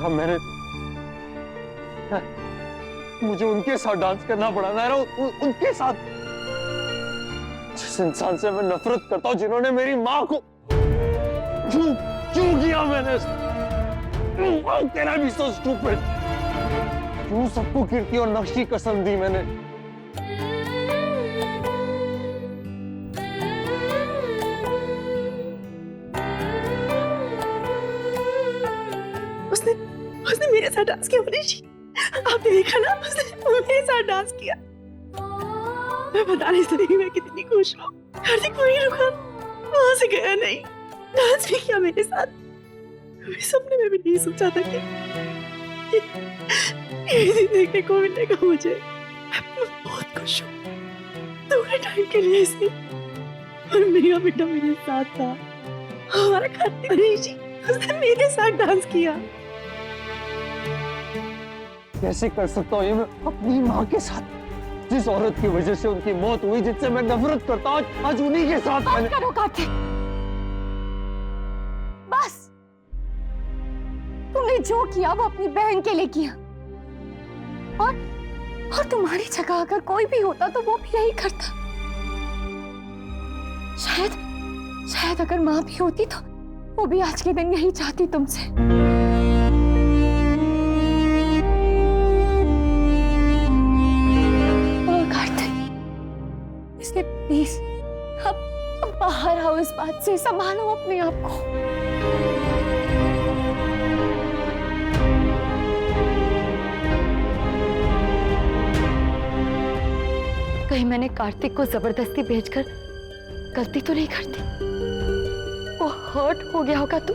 नायरा, मुझे उनके साथ डांस करना पड़ा नायरा, उनके साथ, जिस इंसान से मैं नफरत करता हूँ, जिन्होंने मेरी माँ को क्यों किया मैंने? तेरा भी सो स्टूपिड। क्यों सबको कीर्ति और नक्शी कसम दी मैंने? उसने मेरे साथ डांस किया मनीष जी, आपने देखा ना, उसने मेरे साथ डांस किया। मैं बता नहीं सकती मैं कितनी खुश हूँ। कार्तिक वहीं रुका, वहां से गया नहीं, डांस भी किया मेरे साथ। कभी सपने में भी नहीं सोचा था कि ये दिन देखने को मिलेगा मुझे। मैं बहुत खुश हूँ थोड़े टाइम के लिए इसे, और मेरा बेटा मेरे साथ था। हमारा कार्तिक मनीष जी, उसने मेरे साथ डांस किया। कैसे कर सकता हूँ ये मैं अपनी माँ के साथ? जिस औरत की वजह से उनकी मौत हुई, जिससे मैं नफरत करता हूँ, आज उन्हीं के साथ मैंने... करो कार्तिक, बस। तुमने जो किया वो अपनी बहन के लिए किया, और तुम्हारी जगह अगर कोई भी होता तो वो भी यही करता। शायद अगर माँ भी होती तो वो भी आज के दिन यही चाहती तुमसे। इसलिए प्लीज अब बाहर आओ, इस बात से संभालो अपने आप को। कहीं मैंने कार्तिक को जबरदस्ती भेजकर गलती तो नहीं करती? वो हर्ट हो गया होगा तो?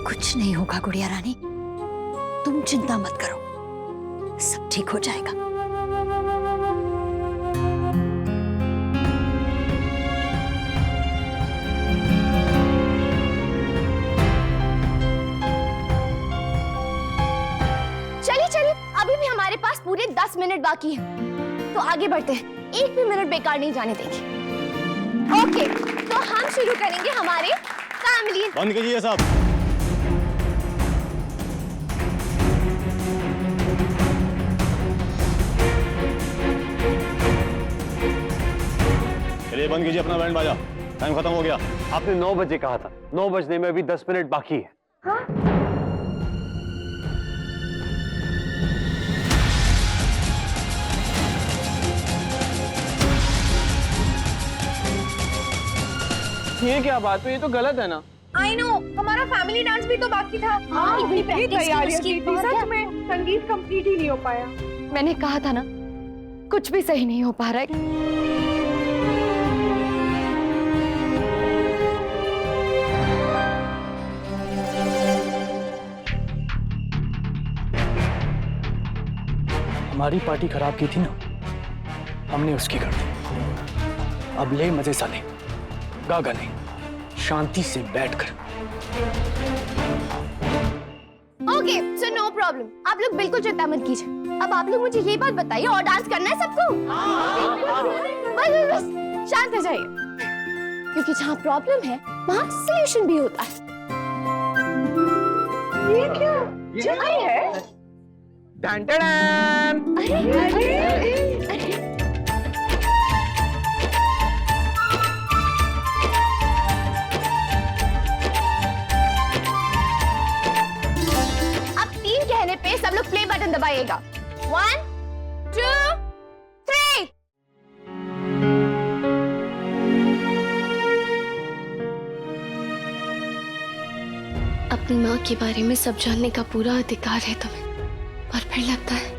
कुछ नहीं होगा गुड़िया रानी, तुम चिंता मत करो, सब ठीक हो जाएगा। अभी भी हमारे पास पूरे 10 मिनट बाकी हैं, तो आगे बढ़ते हैं। एक भी मिनट बेकार नहीं जाने देंगे। ओके, तो हम शुरू करेंगे हमारे फैमिली। बंद कीजिए साहब। चलिए बंद कीजिए अपना बैंड बाजा, टाइम खत्म हो गया। आपने 9 बजे कहा था, 9 बजने में अभी 10 मिनट बाकी है। हाँ? ये क्या बात है? ये तो गलत है ना। I know, हमारा फैमिली डांस भी तो बाकी था। इतनी तैयारियां की थी, सच में संगीत कंप्लीट ही नहीं हो पाया। मैंने कहा था ना, कुछ भी सही नहीं हो पा रहा है। हमारी पार्टी खराब की थी ना, हमने उसकी कर दी। अब ले मजे साले, गागा नहीं, शांति से बैठकर। ओके, सो नो प्रॉब्लम, आप लोग बिल्कुल चिंता मत कीजिए। अब आप लोग मुझे ये बात बताइए, और डांस करना है सबको? बस शांत हो जाइए, क्योंकि जहाँ प्रॉब्लम है वहाँ सॉल्यूशन भी होता है। ये क्या चाय है? Done done done. पे सब लोग प्ले बटन दबाइएगा। 1, 2, 3। अपनी माँ के बारे में सब जानने का पूरा अधिकार है तुम्हें, और फिर लगता है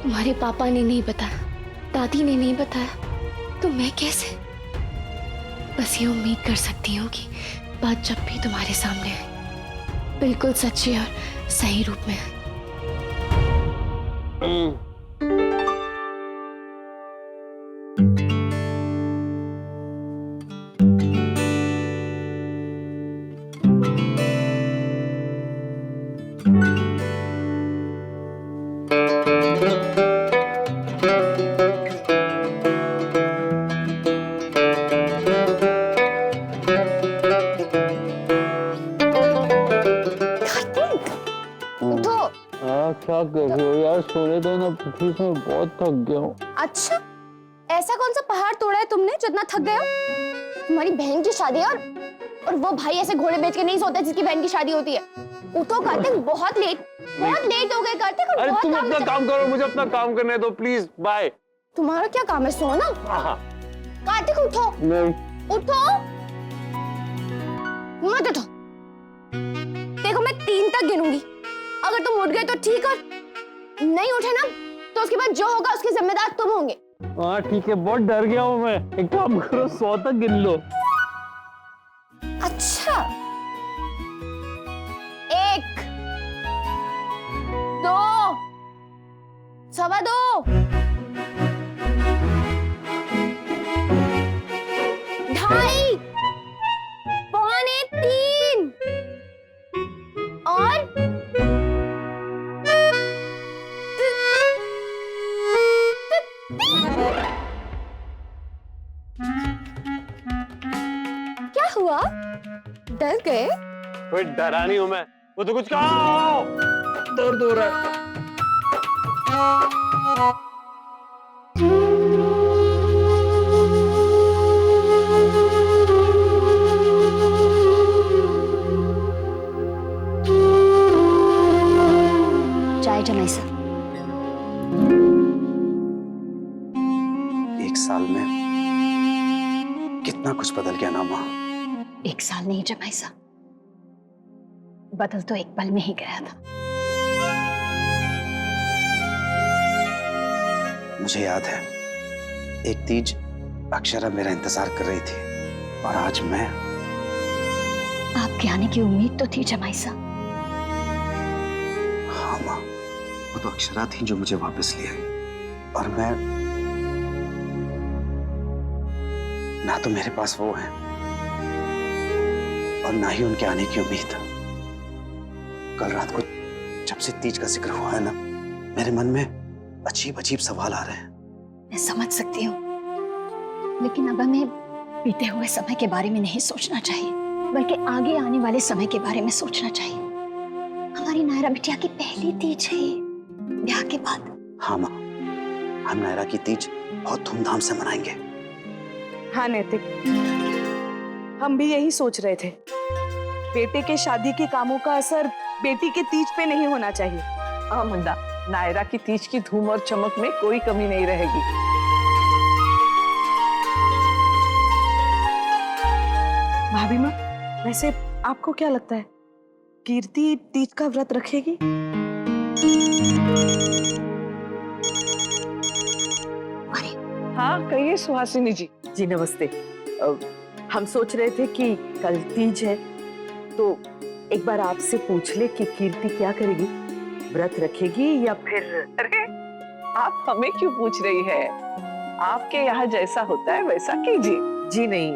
तुम्हारे पापा ने नहीं बताया, दादी ने नहीं बताया, तो मैं कैसे? बस ये उम्मीद कर सकती हूँ कि बात जब भी तुम्हारे सामने है, बिल्कुल सच्ची और सही रूप में है। कार्तिक, क्या कर रही हो यार, सोने दो ना प्लीज, मैं बहुत थक गया हूँ। अच्छा, ऐसा कौन सा पहाड़ तोड़ा है तुमने जो इतना थक गए हो? तुम्हारी बहन की शादी है और वो भाई ऐसे घोड़े बेच के नहीं सोता जिसकी बहन की शादी होती है। उठो कार्तिक, बहुत लेट हो गए कार्तिक। और अरे बहुत तुम काम अपना काम करो, मुझे अपना काम करने दो प्लीज, बाय। तुम्हारा क्या काम है, सोना? हाँ कार्तिक उठो, नहीं, उठो मत उठो। देखो मैं 3 तक गिनूंगी, अगर तुम उठ गए तो ठीक, और नहीं उठे ना तो उसके बाद जो होगा उसके जिम्मेदार तुम होंगे। हाँ ठीक है, बहुत डर गया हूँ मैं। एक काम करो, 100 तक गिन लो। अच्छा, 1, 2, 2.25, 2.5, 2.75 और क्या हुआ? डर गए? कोई डरा नहीं हूँ मैं, वो तो कुछ कहा। दर्द हो रहा है। चाय जमाई साहब। 1 साल में कितना कुछ बदल गया ना माँ। 1 साल नहीं जमाई साहब, बदल तो एक पल में ही गया था। मुझे याद है, एक तीज अक्षरा मेरा इंतजार कर रही थी और आज मैं। आपके आने की उम्मीद तो थी जमाई साहब। हाँ माँ, वो तो अक्षरा थी जो मुझे वापस ले आई, और मैं ना तो मेरे पास वो है और ना ही उनके आने की उम्मीद। कल रात को जब से तीज का जिक्र हुआ है ना, मेरे मन में अजीब अजीब सवाल आ रहे हैं। मैं समझ सकती हूँ, लेकिन अब हमें बीते हुए समय के बारे में नहीं सोचना चाहिए, बल्कि आगे आने वाले समय के बारे में सोचना चाहिए। हमारी नायरा बिटिया की पहली तीज है ब्याह के बाद। हाँ माँ, हम नायरा की तीज बहुत धूमधाम से मनाएंगे। हाँ नैतिक, हम भी यही सोच रहे थे। बेटे के शादी के कामों का असर बेटी के तीज पे नहीं होना चाहिए। हाँ मुंडा, नायरा की तीज की धूम और चमक में कोई कमी नहीं रहेगी। भाभी माँ, वैसे आपको क्या लगता है, कीर्ति तीज का व्रत रखेगी? हाँ कहिए सुहासिनी जी। जी नमस्ते। हम सोच रहे थे कि कल तीज है, तो एक बार आपसे पूछ ले कि कीर्ति क्या करेगी, व्रत रखेगी या फिर। अरे आप हमें क्यों पूछ रही है? आपके यहाँ जैसा होता है वैसा कीजिए। जी नहीं,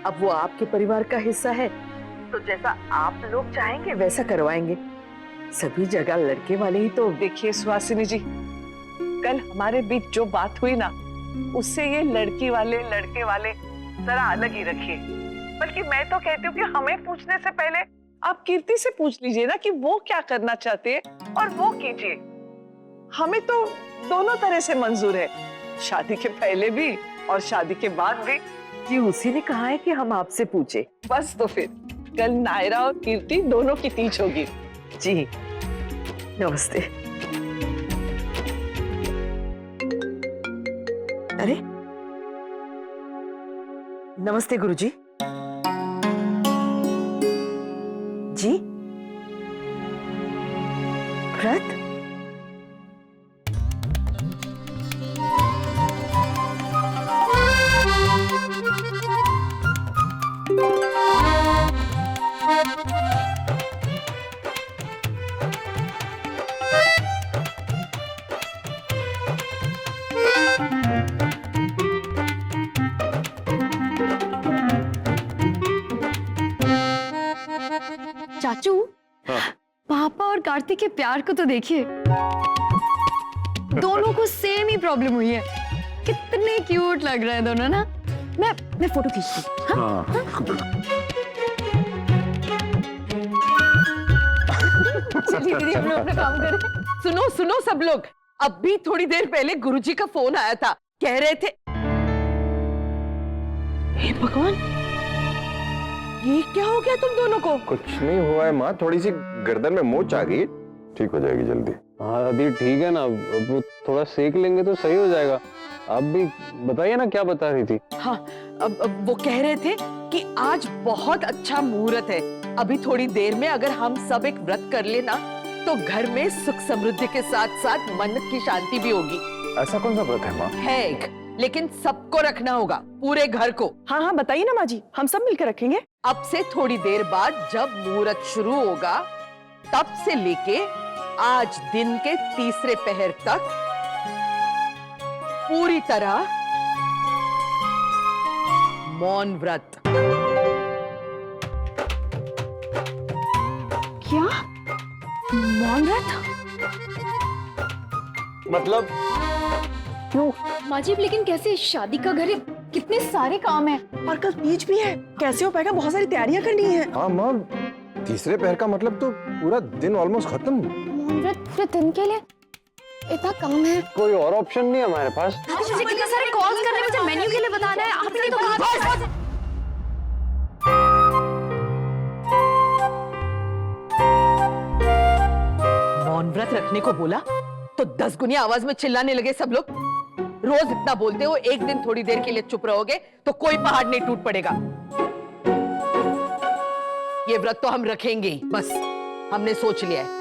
अब वो आपके परिवार का हिस्सा है, तो जैसा आप लोग चाहेंगे वैसा करवाएंगे। सभी जगह लड़के वाले ही तो। देखिए सुहासिनी जी, कल हमारे बीच जो बात हुई ना, उससे ये लड़की वाले लड़के वाले जरा अलग ही रखिए। बल्कि मैं तो कहती हूँ कि हमें पूछने से पहले आप कीर्ति से पूछ लीजिए ना कि वो क्या करना चाहते हैं और वो कीजिए। हमें तो दोनों तरह से मंजूर है, शादी के पहले भी और शादी के बाद भी। जी उसी ने कहा है कि हम आपसे पूछे। बस तो फिर कल नायरा और कीर्ति दोनों की तीज होगी। जी नमस्ते। अरे नमस्ते गुरुजी। जी व्रत? चाचू, पापा और कार्तिक के प्यार को तो देखिए, दोनों को सेम ही प्रॉब्लम हुई है। कितने क्यूट लग रहे हैं दोनों ना। मैं फोटो खींचती हूँ। हाँ? चलिए दीदी, हम लोग अपना काम करें। सुनो सुनो सब लोग, अभी थोड़ी देर पहले गुरुजी का फोन आया था, कह रहे थे। हे भगवान, ये क्या हो गया तुम दोनों को? कुछ नहीं हुआ है माँ, थोड़ी सी गर्दन में मोच आ गई, ठीक हो जाएगी जल्दी। हाँ दादी ठीक है ना, अब वो थोड़ा सेक लेंगे तो सही हो जाएगा। आप भी बताइए ना क्या बता रही थी। हाँ, अब वो कह रहे थे कि आज बहुत अच्छा मुहूर्त है, अभी थोड़ी देर में अगर हम सब एक व्रत कर लेना तो घर में सुख समृद्धि के साथ साथ मन की शांति भी होगी। ऐसा कौन सा व्रत है माँ? है एक, लेकिन सबको रखना होगा, पूरे घर को। हाँ हाँ बताइए ना माँ जी, हम सब मिलकर रखेंगे। अब से थोड़ी देर बाद जब मुहूर्त शुरू होगा तब से लेके आज दिन के तीसरे पहर तक पूरी तरह मौन व्रत। क्या मौन व्रत? मतलब क्यों माँ जी, लेकिन कैसे? शादी का घर है, कितने सारे काम है। और कल तीज भी है, कैसे हो पाएगा? बहुत सारी तैयारियां करनी है। हाँ माँ, तीसरे पहर का मतलब तो पूरा दिन ऑलमोस्ट खत्म। मौन व्रत पूरे दिन के लिए इतना काम है। कोई और ऑप्शन नहीं है हमारे पास। मुझे कितने सारे कॉल्स करने, मुझे मेन्यू के लिए बताना है। आपने तो कहा मौन व्रत रखने को बोला तो 10 गुनी आवाज में चिल्लाने लगे सब लोग। रोज इतना बोलते हो, एक दिन थोड़ी देर के लिए चुप रहोगे तो कोई पहाड़ नहीं टूट पड़ेगा। ये व्रत तो हम रखेंगे ही, बस हमने सोच लिया है।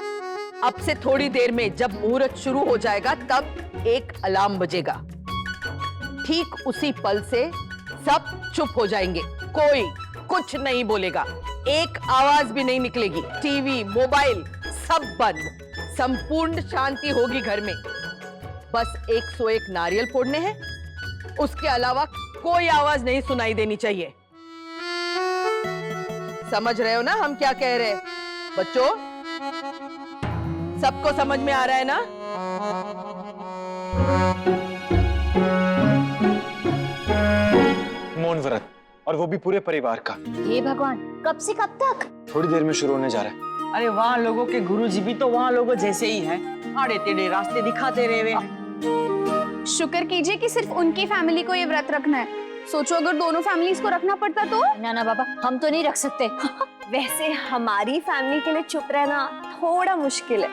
अब से थोड़ी देर में जब मुहूर्त शुरू हो जाएगा तब एक अलार्म बजेगा, ठीक उसी पल से सब चुप हो जाएंगे, कोई कुछ नहीं बोलेगा, एक आवाज भी नहीं निकलेगी, टीवी मोबाइल सब बंद, संपूर्ण शांति होगी घर में। बस 101 नारियल फोड़ने हैं, उसके अलावा कोई आवाज नहीं सुनाई देनी चाहिए। समझ रहे हो ना हम क्या कह रहे हैं? बच्चों, सबको समझ में आ रहा है ना? मौन व्रत, और वो भी पूरे परिवार का। हे भगवान, कब से कब तक? थोड़ी देर में शुरू होने जा रहा है। अरे वहाँ लोगों के गुरुजी भी तो वहाँ लोगों जैसे ही हैं, आड़े टेढ़े रास्ते दिखाते रहे हुए। शुक्र कीजिए कि सिर्फ उनकी फैमिली को ये व्रत रखना है। सोचो अगर दोनों फैमिलीज को रखना पड़ता तो। ना ना बाबा, हम तो नहीं रख सकते। वैसे हमारी फैमिली के लिए चुप रहना थोड़ा मुश्किल है।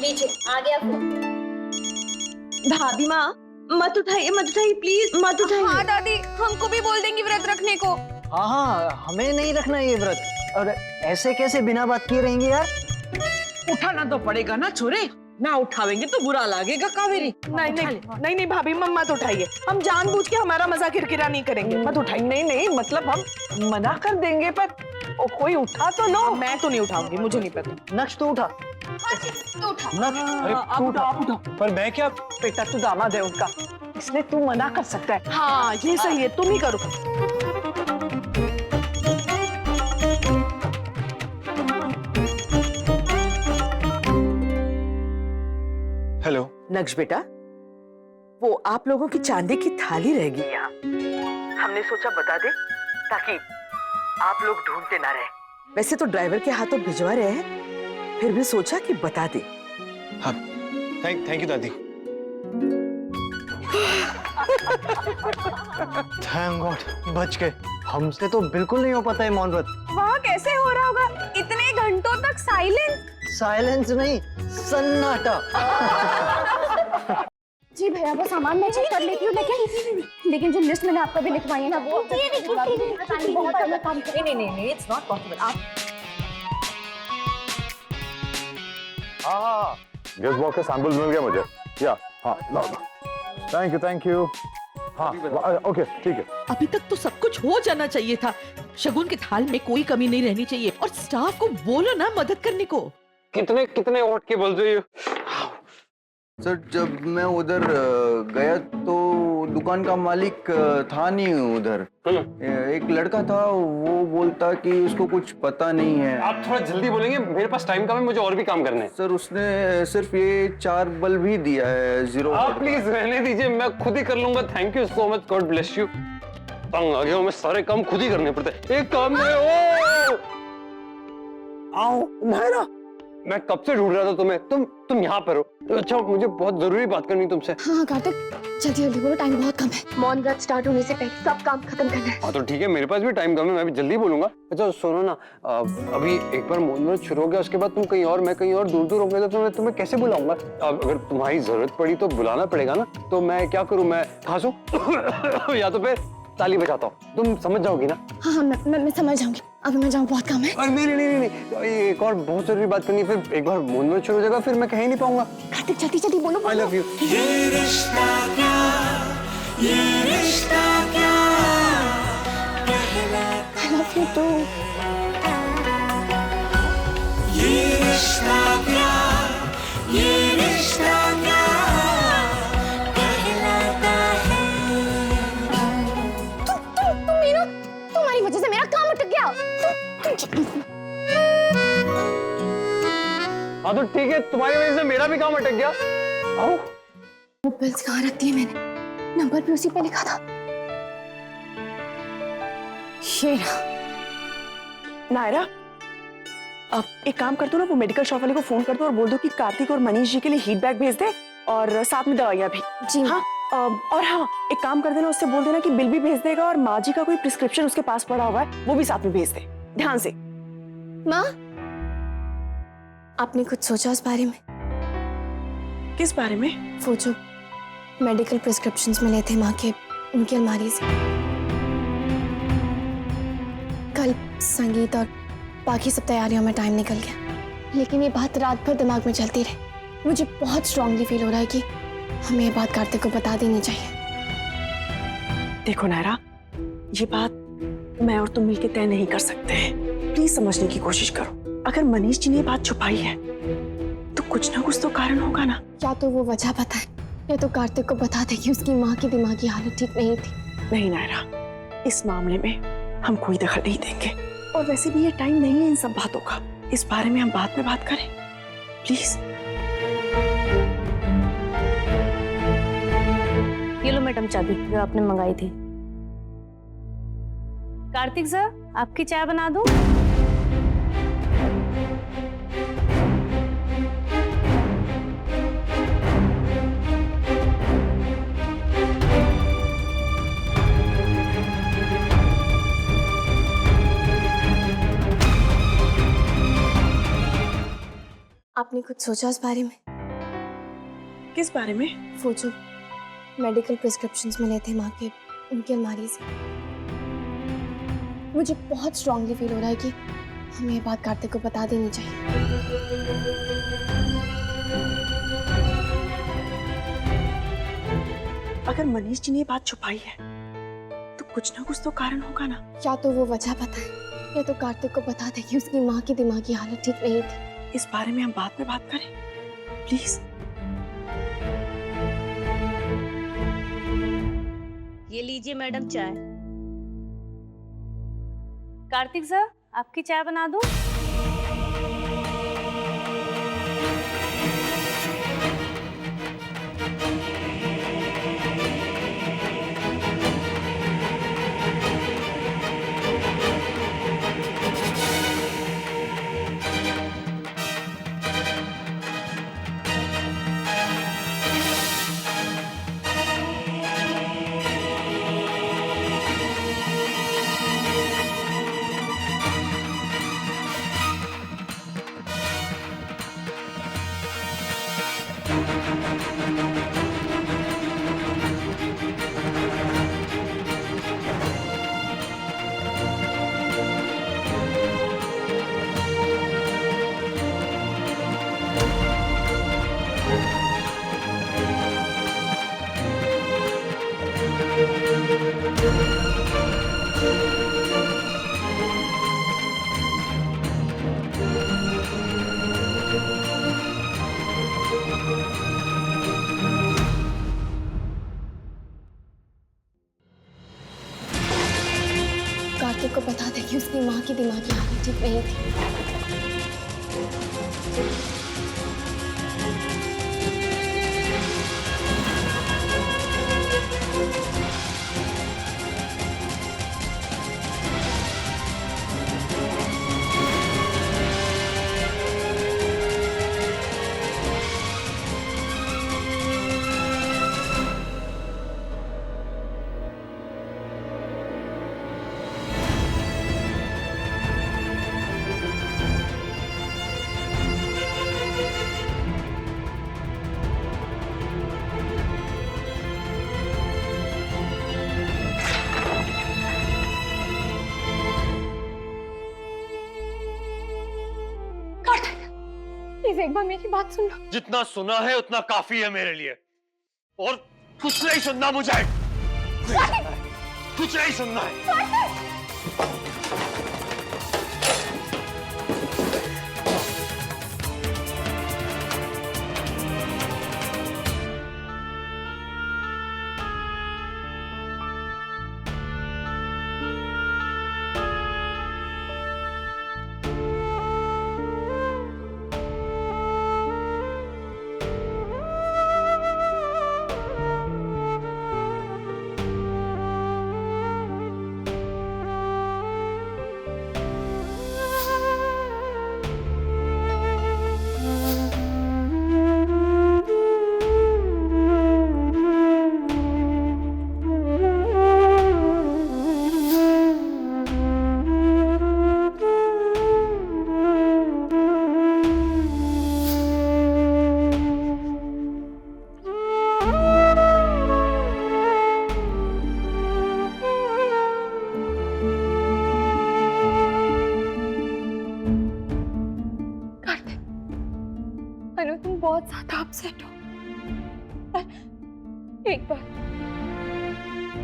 नीचे आ गया फोन। भाभी माँ, मत उठाइए प्लीज, मत उठाइए। हाँ दादी, हमको भी बोल देंगी व्रत रखने को। हाँ हाँ, हमें नहीं रखना ये व्रत। और ऐसे कैसे बिना बात किए रहेंगे यार? उठाना तो पड़ेगा ना छोरे, ना उठावेंगे तो बुरा लगेगा कावेरी। नहीं भाभी, मत उठाइए। हम जानबूझ के हमारा मजाक किरकिरा नहीं करेंगे, मत उठाइए। नहीं, मतलब हम मना कर देंगे, पर कोई उठा तो लो। मैं तो नहीं उठाऊंगी, मुझे नहीं पता। नक्श तो उठा। अरे तू उठा। पर मैं क्या? बेटा तू दामाद है उनका, इसलिए तू मना कर सकता है। हाँ ये सही है, तुम ही करो। हेलो नक्श बेटा, वो आप लोगों की चांदी की थाली रह गई यहाँ, हमने सोचा बता दे ताकि आप लोग ढूंढते ना रहे। वैसे तो ड्राइवर के हाथों भिजवा रहे हैं, फिर भी सोचा कि बता दे। हाँ, थैंक यू दादी। थैंक गॉड, बच गए। हमसे तो बिल्कुल नहीं हो पाता है मौन व्रत। वहाँ कैसे हो रहा होगा इतने घंटों तक साइलेंस? साइलेंस नहीं, सन्नाटा। जी भैया, वो सामान मैं चेक कर लेती हूँ, लेकिन जो लिस्ट मैंने आपको भी लिखवाई है ना वो बहुत काम। नहीं, इट्स नॉट पॉसिबल। आप हाँ, गेस्ट बॉक्स का सैंपल मिल गया मुझे। या हाँ, थैंक यू। हाँ ओके, ठीक है। अभी तक तो सब कुछ हो जाना चाहिए था। शगुन के थाल में कोई कमी नहीं रहनी चाहिए, और स्टाफ को बोलो ना मदद करने को। कितने वोट के बोल रही हो? सर, जब मैं उधर गया तो दुकान का मालिक था नहीं उधर। एक लड़का था, वो बोलता कि उसको कुछ पता नहीं है। आप थोड़ा जल्दी बोलेंगे, मेरे पास टाइम कम है, मुझे और भी काम करने हैं। सर, उसने सिर्फ ये 4 बल्ब ही दिया है, 0। आप प्लीज रहने दीजिए, मैं खुद ही कर लूंगा। Thank you so much, God bless you. तंग आ गया हूं मैं, सारे काम खुद ही करने पड़ते हैं। एक काम में आओ नायरा, मैं कब से ढूंढ रहा था तुम्हें। तुम यहाँ पर हो। अच्छा, मुझे बहुत जरूरी बात करनी तुमसे। हाँ कार्तिक, जल्दी जल्दी बोलो, टाइम बहुत कम है। मौन व्रत स्टार्ट होने से पहले सब काम खत्म करना है। हाँ तो ठीक है, मेरे पास भी टाइम कम है, मैं भी जल्दी बोलूंगा। अच्छा सुनो ना, अभी एक बार मौन व्रत शुरू हो गया, उसके बाद तुम कहीं और, मैं कहीं और, दूर दूर होंगे, तो मैं तुम्हें कैसे बुलाऊंगा? अगर तुम्हारी जरूरत पड़ी तो बुलाना पड़ेगा ना। तो मैं क्या करूँ, मैं खांसू या तो फिर ताली बजाता हूँ, तुम समझ जाओगी ना? हाँ मैं समझ जाऊंगी। अभी मैं जाऊँ, बहुत काम है। अरे नहीं, एक और बहुत जरूरी बात करनी है, फिर एक बार मौन व्रत शुरू हो जाएगा, फिर मैं कहीं नहीं पाऊंगा। कार्तिक जल्दी जल्दी बोलो। I love you. ये रिश्ता क्या कहलाता आई लव यू टू। ये रिश्ता क्या कहलाता है। तुम मीनू, तुम्हारी वजह से मेरा काम अटक गया। हाँ तो ठीक है, तुम्हारी वजह से मेरा भी काम अटक गया। आओ। वो बिल्स कहाँ रख दिए मैंने? नंबर भी उसी पे लिखा था। शेरा। नायरा, अब एक काम कर दो ना, वो मेडिकल शॉप वाले को फोन कर दो और बोल दो कि कार्तिक और मनीष जी के लिए हीट बैग भेज दे और साथ में दवाइयाँ भी। जी हाँ। और हाँ, एक काम कर देना, उससे बोल देना कि बिल भी भेज देगा और माँ जी का कोई प्रिस्क्रिप्शन उसके पास पड़ा हुआ है, वो भी साथ में भेज दे, ध्यान से। माँ, आपने कुछ सोचा उस बारे में? किस बारे में? वो जो मेडिकल प्रिस्क्रिप्शंस मिले थे माँ के, उनकी अलमारी से। कल संगीत और बाकी सब तैयारियों में टाइम निकल गया, लेकिन ये बात रात भर दिमाग में चलती रही। मुझे बहुत स्ट्रांगली फील हो रहा है कि हमें ये बात कार्तिक को बता देनी चाहिए। देखो नायरा, ये बात मैं और तुम मिलकर तय नहीं कर सकते हैं। प्लीज समझने की कोशिश करो। अगर मनीष जी ने ये बात छुपाई है तो कुछ ना कुछ तो कारण होगा ना। या तो वो वजह बताए, या तो कार्तिक को बता दे कि उसकी माँ की दिमागी हालत ठीक नहीं थी। नहीं नायरा, इस मामले में हम कोई दखल नहीं देंगे, और वैसे भी ये टाइम नहीं है इन सब बातों का। इस बारे में हम बाद में बात करें, प्लीज। ये लो मैडम चाबी जो आपने मंगाई थी। कार्तिक सर, आपकी चाय बना दूं? आपने कुछ सोचा उस बारे में? किस बारे में? वो जो मेडिकल प्रिस्क्रिप्शंस मिले थे माँ के, उनकी अलमारी से। मुझे बहुत स्ट्रांगली फील हो रहा है कि हमें ये बात कार्तिक को बता देनी चाहिए। अगर मनीष जी ने ये बात छुपाई है तो कुछ ना कुछ तो कारण होगा ना। या तो वो वजह बताए, या तो कार्तिक को बता दे कि उसकी माँ की दिमागी हालत ठीक नहीं थी। इस बारे में हम बाद में बात करें, प्लीज। ये लीजिए मैडम चाय। कार्तिक सर, आपकी चाय बना दूं? कार्तिक को बता दे कि उसकी माँ की दिमागी हालत ठीक नहीं थी। प्लीज एक बार मेरी बात सुन लो। जितना सुना है उतना काफी है मेरे लिए, और कुछ नहीं सुनना मुझे, कुछ नहीं सुनना है। अनु तुम बहुत ज्यादा अपसेट हो, पर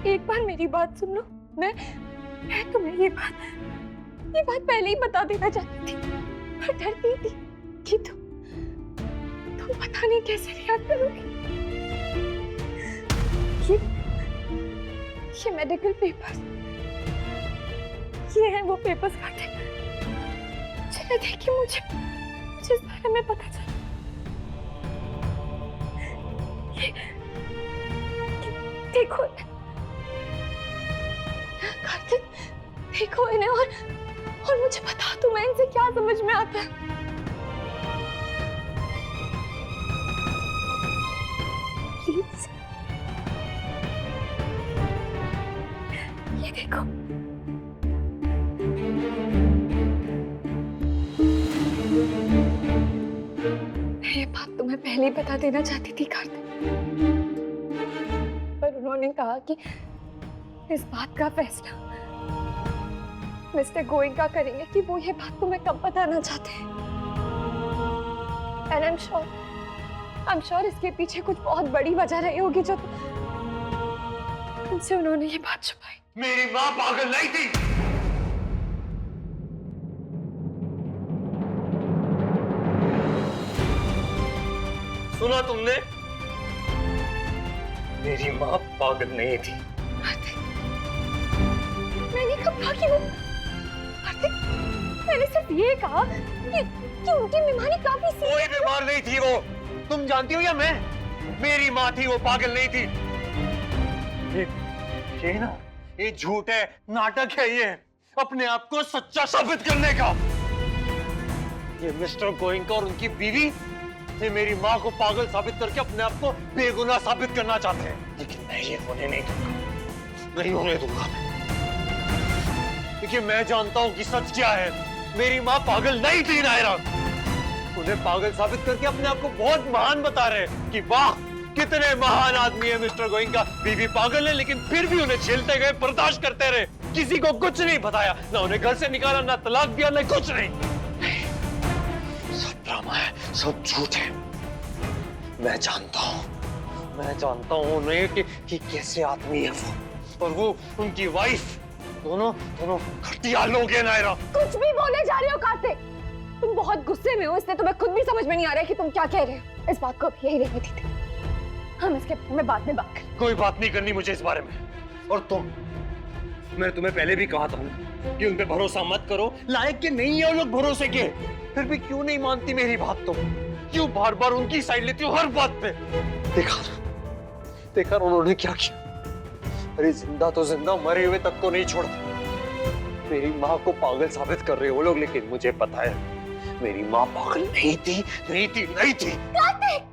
एक बार मेरी बात सुन लो। मैं तुम्हें ये बात पहले ही बता देना चाहती थी, पर डरती थी कि तुम पता नहीं कैसे रिएक्ट करोगी। ये मेडिकल पेपर्स, ये हैं वो पेपर्स काटे जिन्हें देखिए मुझे इस बारे में पता चला। देखो कार्तिक, देखो इन्हें और मुझे बता तुम्हें इनसे क्या समझ में आता है। प्लीज ये देखो। ये बात तुम्हें पहले ही बता देना चाहती थी कार्तिक, पर उन्होंने कहा कि इस बात का फैसला मिस्टर गोइंका करेंगे कि वो ये बात तुम्हें कब बताना चाहते हैं। एंड आई एम श्योर इसके पीछे कुछ बहुत बड़ी वजह रही होगी जो तुमसे उन्होंने ये बात छुपाई। मेरी माँ पागल नहीं थी। सुना तुमने? मेरी माँ पागल नहीं थी। मैंने कब कहा कि वो मैंने सिर्फ ये कहा कि उनकी बीमारी काफी सी। कोई बीमार नहीं थी वो, तुम जानती हो या मैं? मेरी माँ थी, वो पागल नहीं थी। ये ना, ये झूठ है, नाटक है, ये अपने आप को सच्चा साबित करने का। ये मिस्टर गोइंका और उनकी बीवी ये मेरी माँ को पागल साबित करके अपने आप को बेगुनाह साबित करना चाहते हैं, लेकिन मैं ये होने नहीं दूंगा, नहीं होने दूंगा। क्योंकि मैं जानता हूं कि सच क्या है। मेरी माँ पागल नहीं थी नायरा। उन्हें पागल साबित करके अपने आप को बहुत महान बता रहे हैं कि वाह कितने महान आदमी है मिस्टर गोइंका। बीवी पागल है लेकिन फिर भी उन्हें झेलते गए, बर्दाश्त करते रहे, किसी को कुछ नहीं बताया, ना उन्हें घर से निकाला, ना तलाक दिया, ना कुछ नहीं। सब ड्रामा है, सब झूठ है। मैं जानता हूं उन्हें कि कैसे आदमी है वो, और वो उनकी वाइफ, दोनों घटिया लोग हैं नायरा। कुछ भी बोले जा रहे हो कार्तिक, तुम बहुत गुस्से में हो, इसलिए तुम्हें खुद भी समझ में नहीं आ रहा है कि तुम क्या कह रहे हो। इस बात को अभी यही रहने दीजिए, हम इसके बारे में बाद में बात करें। कोई बात नहीं करनी मुझे इस बारे में। और मैंने तुम्हें पहले भी कहा था कि उन पे भरोसा मत करो, लायक के नहीं है वो लोग भरोसे के। फिर भी क्यों नहीं मानती मेरी बात तुम? क्यों बार बार उनकी साइड लेती हो हर बात पे? देखा उन्होंने क्या किया। अरे जिंदा तो जिंदा, मरे हुए तक को नहीं छोड़ा। मेरी माँ को पागल साबित कर रहे हो लोग, लेकिन मुझे पता है मेरी माँ पागल नहीं थी। कार्तिक,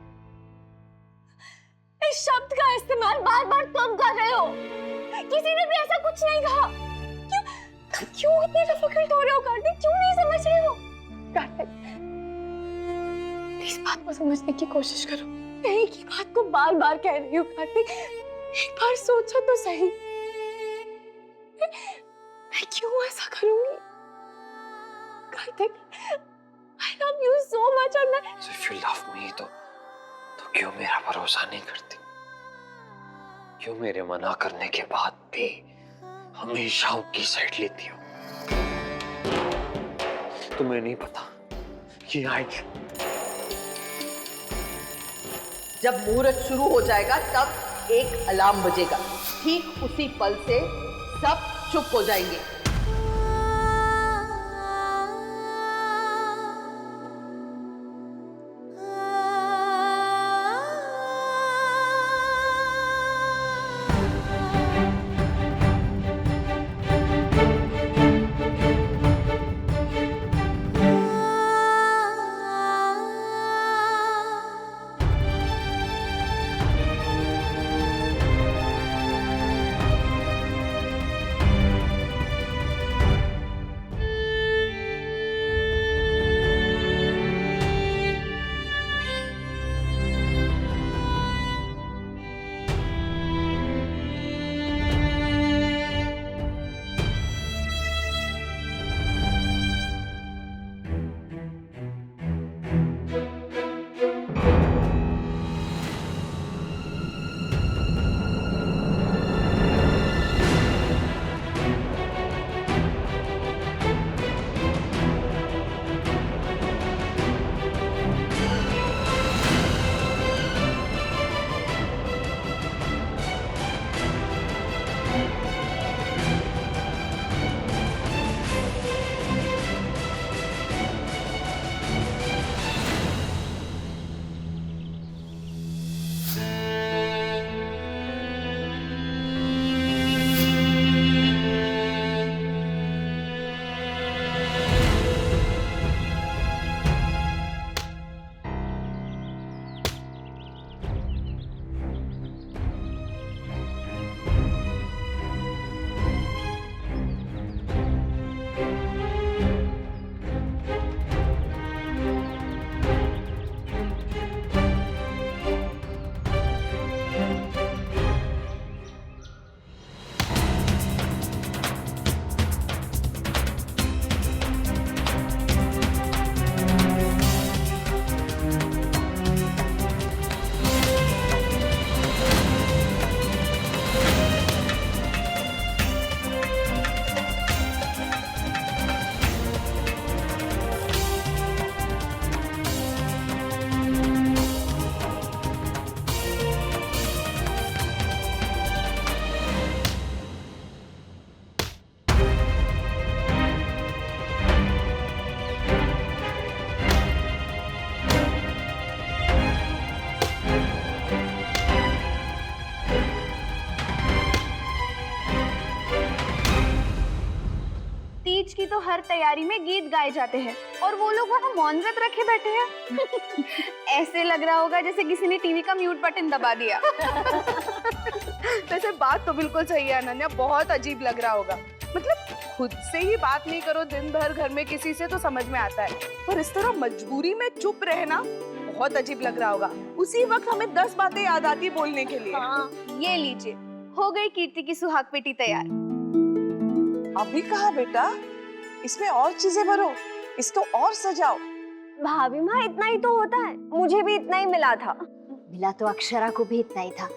इस शब्द का इस्तेमाल बार बार तुम कर रहे हो। किसी ने भी ऐसा कुछ नहीं कहा। क्यों इतने डिफिकल्ट हो रहे हो कार्तिक? क्यों नहीं समझ रहे हो? कार्तिक इस बात को समझने की कोशिश करो। मैं एक ही बात को बार बार कह रही हूँ कार्तिक, एक बार सोचो तो सही, मैं क्यों ऐसा करूंगी? Kartik, I love you so much और मैं If you love me तो क्यों मेरा भरोसा नहीं करती? क्यों मेरे मना करने के बाद भी हमेशा उनकी साइड लेती हो? तुम्हें नहीं पता कि आज जब मुहूर्त शुरू हो जाएगा तब एक अलार्म बजेगा, ठीक उसी पल से सब चुप हो जाएंगे। तीज की तो हर तैयारी में गीत गाए जाते हैं और वो लोग वहाँ मौन व्रत रखे बैठे हैं। ऐसे लग रहा होगा जैसे किसी ने टीवी का म्यूट बटन दबा दिया। वैसे बात तो बिल्कुल सही है अनन्या, बहुत अजीब लग रहा होगा। मतलब खुद से ही बात नहीं करो दिन भर घर में किसी से तो समझ में आता है, पर इस तरह मजबूरी में चुप रहना बहुत अजीब लग रहा होगा। उसी वक्त हमें 10 बातें याद आती बोलने के लिए। हाँ, ये लीजिए, हो गई कीर्ति की सुहाग पेटी तैयार। अभी कहा बेटा, इसमें और चीजें भरो, इसको और सजाओ। भाभी माँ, इतना ही तो होता है, मुझे भी इतना ही मिला था। मिला तो अक्षरा को भी इतना ही था,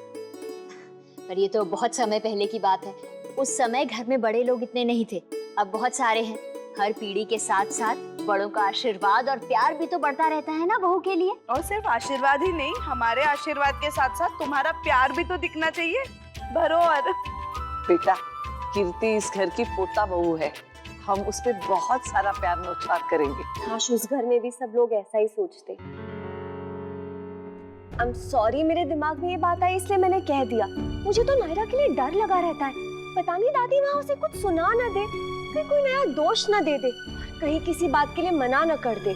पर ये तो बहुत समय पहले की बात है। उस समय घर में बड़े लोग इतने नहीं थे, अब बहुत सारे हैं। हर पीढ़ी के साथ साथ बड़ों का आशीर्वाद और प्यार भी तो बढ़ता रहता है ना बहू के लिए। और सिर्फ आशीर्वाद ही नहीं, हमारे आशीर्वाद के साथ साथ तुम्हारा प्यार भी तो दिखना चाहिए। भरो और बेटा, कीर्ति इस घर की पोता बहू है, हम उस पे बहुत सारा प्यार न्योछावर करेंगे। काश उस घर में भी सब लोग ऐसा ही सोचते। I'm sorry, मेरे दिमाग में ये बात आई इसलिए मैंने कह दिया। मुझे तो नायरा के लिए डर लगा रहता है, पता नहीं दादी वहाँ उसे कुछ सुना न दे, कहीं कोई नया दोष न दे दे, कहीं किसी बात के लिए मना न कर दे।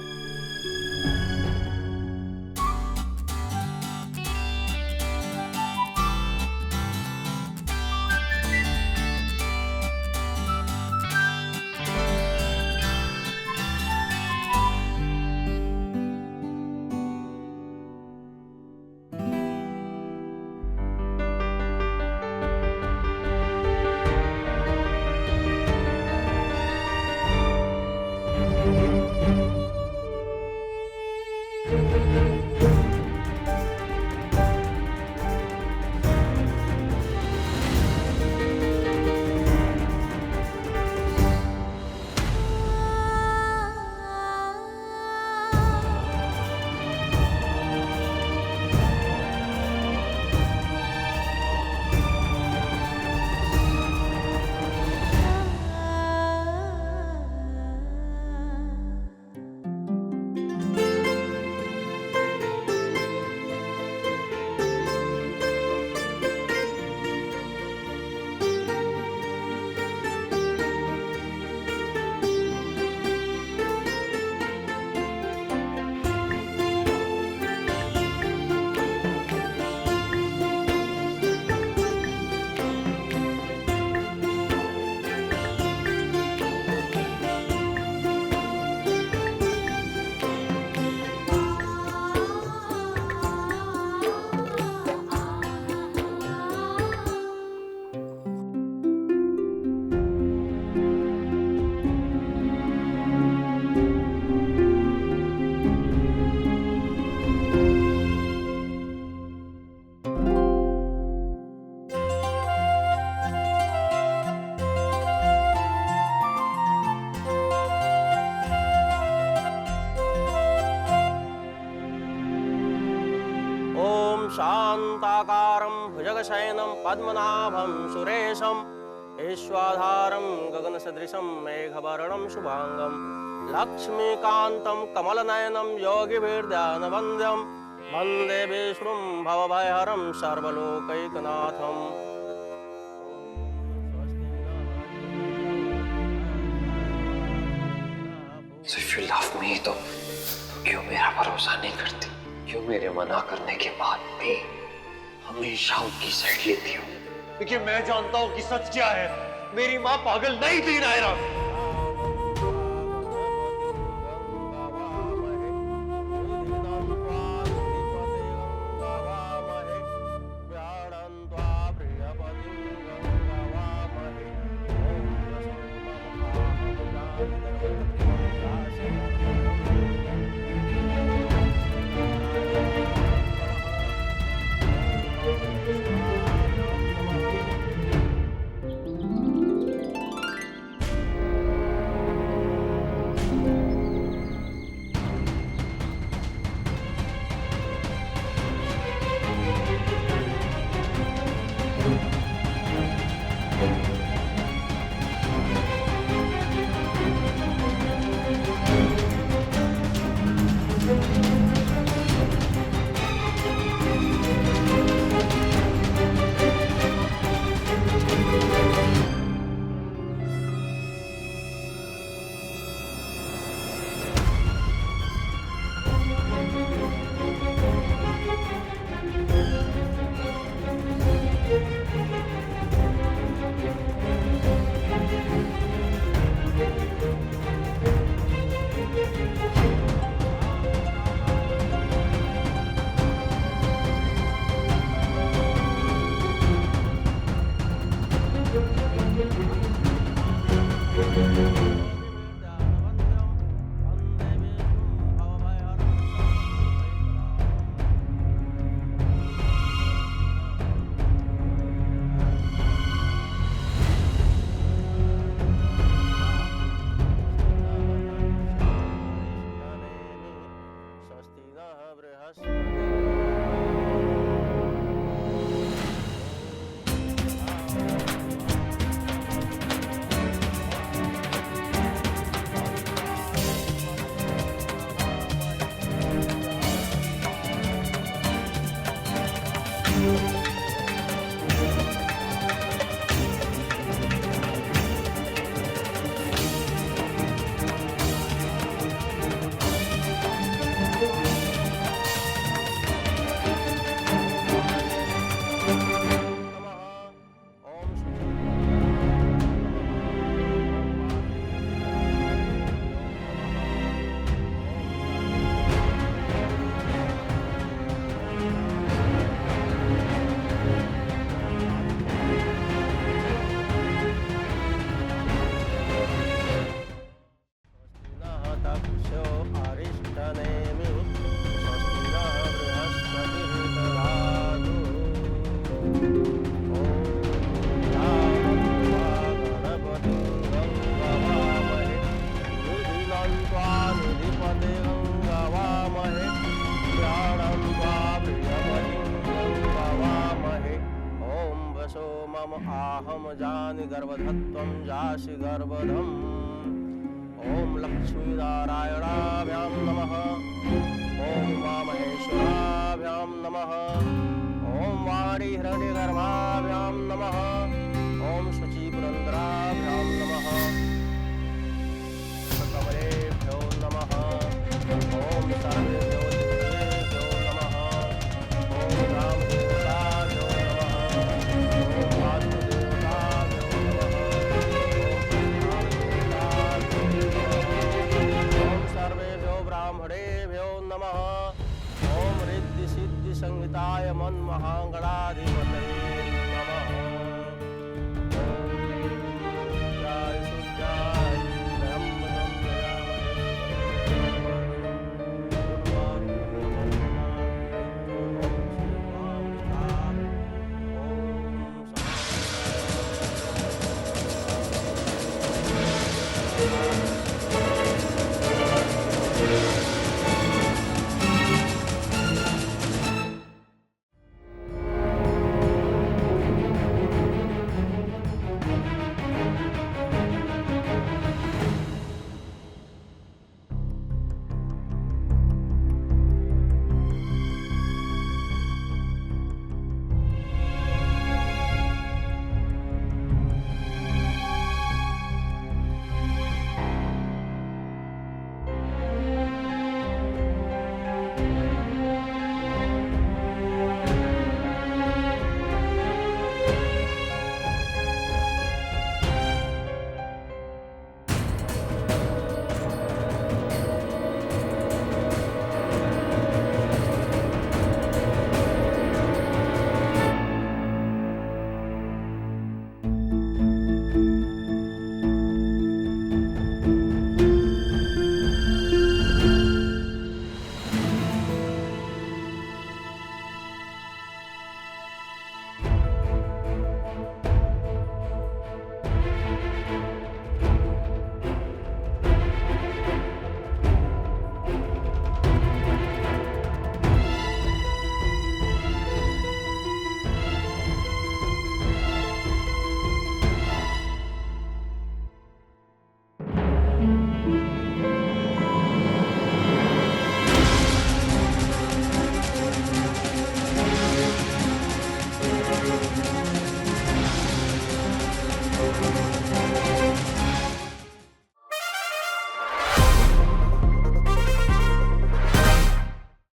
शान्ताकारं भुजगशयनं पद्मनाभं सुरेशं ईश्वाधारं गगनसदृशं मेघवर्णं शुभांगं लक्ष्मीकान्तं कमलनयनं योगिभिर्ध्यानवन्द्यं वन्दे विष्णुं भवभयहरं सर्वलोकैकनाथम्। So if you love me तो क्यों मेरा भरोसा नहीं करती? क्यों मेरे मना करने के बाद भी हमेशा उनकी साइड लेती हो? देखिए मैं जानता हूँ कि सच क्या है। मेरी माँ पागल नहीं थी नायरा। आहम जानि गर्भधत्वं जासि गर्भधम्। ओम लक्ष्मीनारायणाभ्यां नमः। ओम उमामहेश्वराभ्यां नमः। ओम वाणी हिरण्यगर्भाभ्यां नमः। ओम शुचिपुरन्दराभ्यां नमः। कमलेभ्यो नमः। ओम सर्वेभ्यो देवेभ्यो नमः। ओम रामदेवताभ्यो नमः। ओम रिद्धि सिद्धि संहिताय मन्महागणाधिपतये नमः। जय सुजाय ब्रह्मणं जयामहे।